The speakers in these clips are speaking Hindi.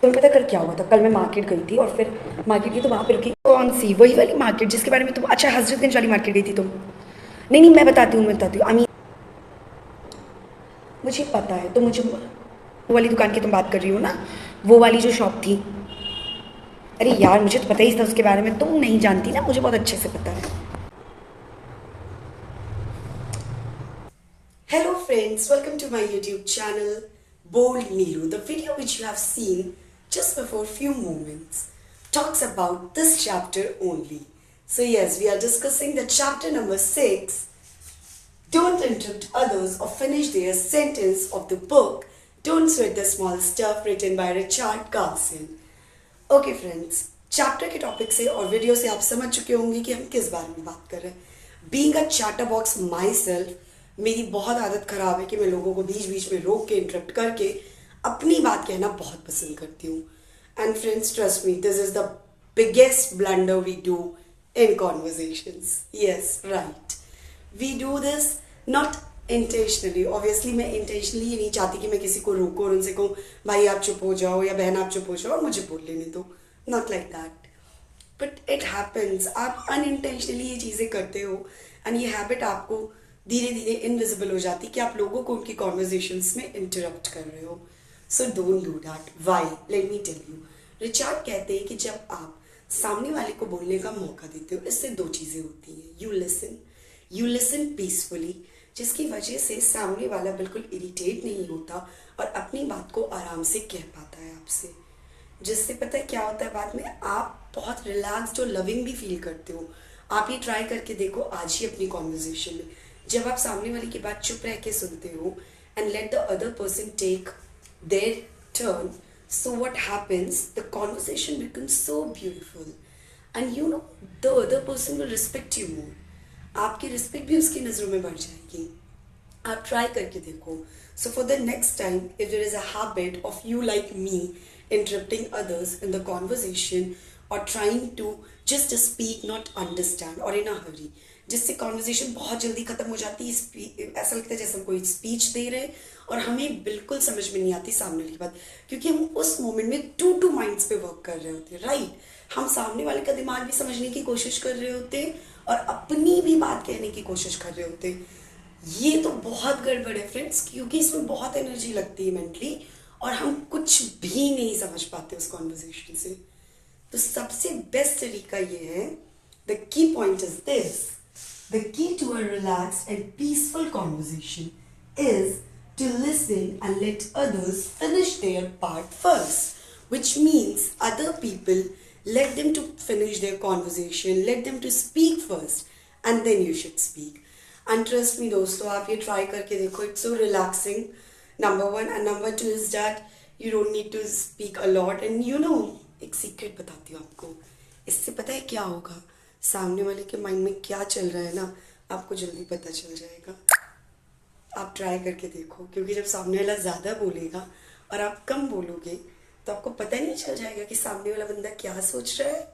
तुम्हें पता कर क्या हुआ था? कल मैं मार्केट गई थी और फिर मार्केट की तो वहाँ पे रुकी। कौन सी? वही वाली मार्केट जिसके बारे में तुम, अच्छा हजरतगंज वाली मार्केट गई थी तुम? नहीं नहीं, मैं बताती हूँ आई मीन मुझे पता है, तो मुझे वो वाली दुकान की तुम बात कर रही हो ना, वो वाली जो शॉप थी। अरे यार मुझे तो पता ही था उसके बारे में, तुम नहीं जानती ना, मुझे बहुत अच्छे से पता है। Hello friends, welcome to my YouTube channel Bold Nilu. The video which you have seen just before few moments talks about this chapter only. So yes, we are discussing the chapter number 6. Don't interrupt others or finish their sentence of the book Don't Sweat the Small Stuff written by Richard Carlson. Okay friends, chapter के टॉपिक से और वीडियो से आप समझ चुके होंगे कि हम किस बारे में बात कर रहे हैं। Being a chatter box my self, मेरी बहुत आदत खराब है कि मैं लोगों को बीच बीच में रोक के इंटरप्ट करके अपनी बात कहना बहुत पसंद करती हूँ। And friends trust me, this is the biggest blunder we do in conversations. Yes right, we do this not intentionally. Obviously मैं इंटेंशनली ये नहीं चाहती कि मैं किसी को रोकूं और उनसे कहूँ भाई आप चुप हो जाओ या बहन आप चुप हो जाओ और मुझे बोल लेने दो। Not like that, but it happens. आप अनइंटेंशनली ये चीज़ें करते हो एंड ये हैबिट आपको धीरे धीरे इनविजिबल हो जाती कि आप लोगों को उनकी कॉन्वर्जेशंस में इंटरप्ट कर रहे हो। So don't do that. Why? Let me tell you. Richard कहते हैं कि जब आप सामने वाले को बोलने का मौका देते हो, इससे दो चीज़ें होती हैं। यू लिसन पीसफुली, जिसकी वजह से सामने वाला बिल्कुल इरिटेट नहीं होता और अपनी बात को आराम से कह पाता है आपसे, जिससे पता है क्या होता है बाद में, आप बहुत रिलैक्स्ड और लविंग भी फील करते हो। आप ये ट्राई करके देखो आज ही अपनी कॉन्वर्जेशन में, जब आप सामने वाले की बात चुप रह के सुनते हो and let the other person take their turn, so what happens, the conversation becomes so beautiful and you know the other person will respect you more. आपकी रिस्पेक्ट भी उसकी नज़रों में बढ़ जाएगी। आप ट्राई करके देखो। So for the next time if there is a habit of you like me interrupting others in the conversation or trying to just speak not understand or in a hurry, जिससे कॉन्वर्जेशन बहुत जल्दी खत्म हो जाती है। ऐसा लगता है जैसे हम कोई स्पीच दे रहे हैं और हमें बिल्कुल समझ में नहीं आती सामने वाली बात, क्योंकि हम उस मोमेंट में टू माइंड्स पे वर्क कर रहे होते हैं। राइट, हम सामने वाले का दिमाग भी समझने की कोशिश कर रहे होते हैं और अपनी भी बात कहने की कोशिश कर रहे होते हैं। ये तो बहुत गड़बड़ है फ्रेंड्स, क्योंकि इसमें बहुत एनर्जी लगती है मेंटली और हम कुछ भी नहीं समझ पाते उस कॉन्वर्जेशन से। तो सबसे बेस्ट तरीका ये है, the key point is this, the key to a relaxed and peaceful conversation is to listen and let others finish their part first, which means other people, let them to finish their conversation, let them to speak first and then you should speak. And trust me दोस्तों, आप ये ट्राई करके देखो, it's so relaxing, number one. And number two is that you don't need to speak a lot. And you know, एक सीक्रेट बताती हूँ आपको, इससे पता है क्या होगा, सामने वाले के माइंड में क्या चल रहा है ना, आपको जल्दी पता चल जाएगा। आप ट्राई करके देखो, क्योंकि जब सामने वाला ज़्यादा बोलेगा और आप कम बोलोगे तो आपको पता नहीं चल जाएगा कि सामने वाला बंदा क्या सोच रहा है।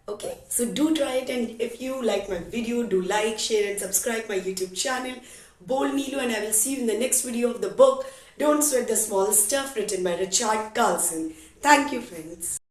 Okay, so do try it, and if you like my video, do like, share and subscribe my YouTube channel Bold Nilu, and I will see you in the next video of the book Don't Sweat the Small Stuff written by Richard Carlson. Thank you friends.